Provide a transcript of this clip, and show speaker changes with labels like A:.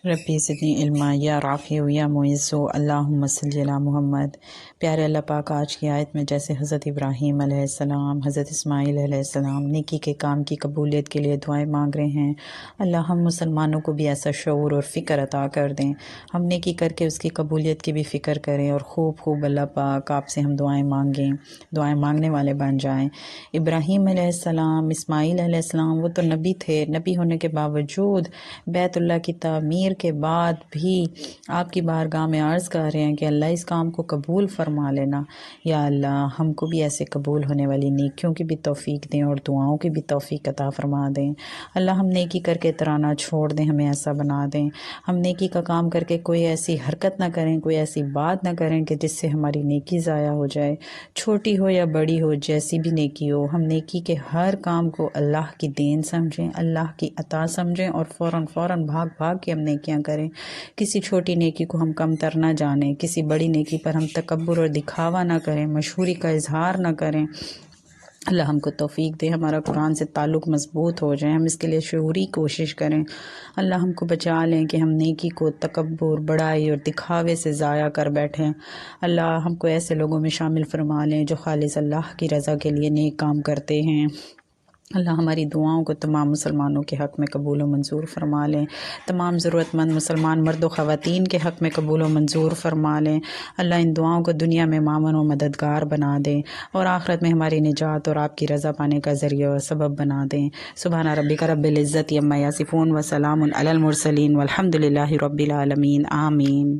A: ربی زدنی علما یا رافع یا معز اللہم صلی علی محمد۔ پیارے اللہ پاک، آج کی آیت میں جیسے حضرت ابراہیم علیہ السلام، حضرت اسماعیل علیہ السلام نیکی کے کام کی قبولیت کے لیے دعائیں مانگ رہے ہیں، اللہ ہم مسلمانوں کو بھی ایسا شعور اور فکر عطا کر دیں، ہم نیکی کر کے اس کی قبولیت کی بھی فکر کریں اور خوب اللہ پاک آپ سے ہم دعائیں مانگیں، دعائیں مانگنے والے بن جائیں۔ ابراہیم علیہ السلام، اسماعیل علیہ السلام، وہ تو نبی تھے، نبی ہونے کے باوجود بیت اللہ کی تعمیر کے بعد بھی آپ کی بارگاہ میں عرض کر رہے ہیں کہ اللہ اس کام کو قبول فرما لینا، یا اللہ ہم کو بھی ایسے قبول ہونے والی نیکیوں کی بھی توفیق دیں اور دعاؤں کی بھی توفیق عطا فرما دیں۔ اللہ ہم نیکی کر کے ترانا چھوڑ دیں، ہمیں ایسا بنا دیں، ہم نیکی کا کام کر کے کوئی ایسی حرکت نہ کریں، کوئی ایسی بات نہ کریں کہ جس سے ہماری نیکی ضائع ہو جائے، چھوٹی ہو یا بڑی ہو، جیسی بھی نیکی ہو، ہم نیکی کے ہر کام کو اللہ کی دین سمجھیں، اللہ کی عطا سمجھیں اور فوراً بھاگ کے ہم نیکیاں کریں۔ کسی چھوٹی نیکی کو ہم کم تر نہ جانیں، کسی بڑی نیکی پر ہم تکبر اور دکھاوا نہ کریں، مشہوری کا اظہار نہ کریں۔ اللہ ہم کو توفیق دے، ہمارا قرآن سے تعلق مضبوط ہو جائے، ہم اس کے لیے شعوری کوشش کریں۔ اللہ ہم کو بچا لیں کہ ہم نیکی کو تکبر، بڑائی اور دکھاوے سے ضائع کر بیٹھیں۔ اللہ ہم کو ایسے لوگوں میں شامل فرما لیں جو خالص اللہ کی رضا کے لیے نیک کام کرتے ہیں۔ اللہ ہماری دعاؤں کو تمام مسلمانوں کے حق میں قبول و منظور فرما لیں، تمام ضرورت مند مسلمان مرد و خواتین کے حق میں قبول و منظور فرما لیں۔ اللہ ان دعاؤں کو دنیا میں معاون و مددگار بنا دیں اور آخرت میں ہماری نجات اور آپ کی رضا پانے کا ذریعہ اور سبب بنا دیں۔ سبحان ربک رب العزت عما یصفون وسلام علی المرسلین والحمد للہ رب العالمین، آمین۔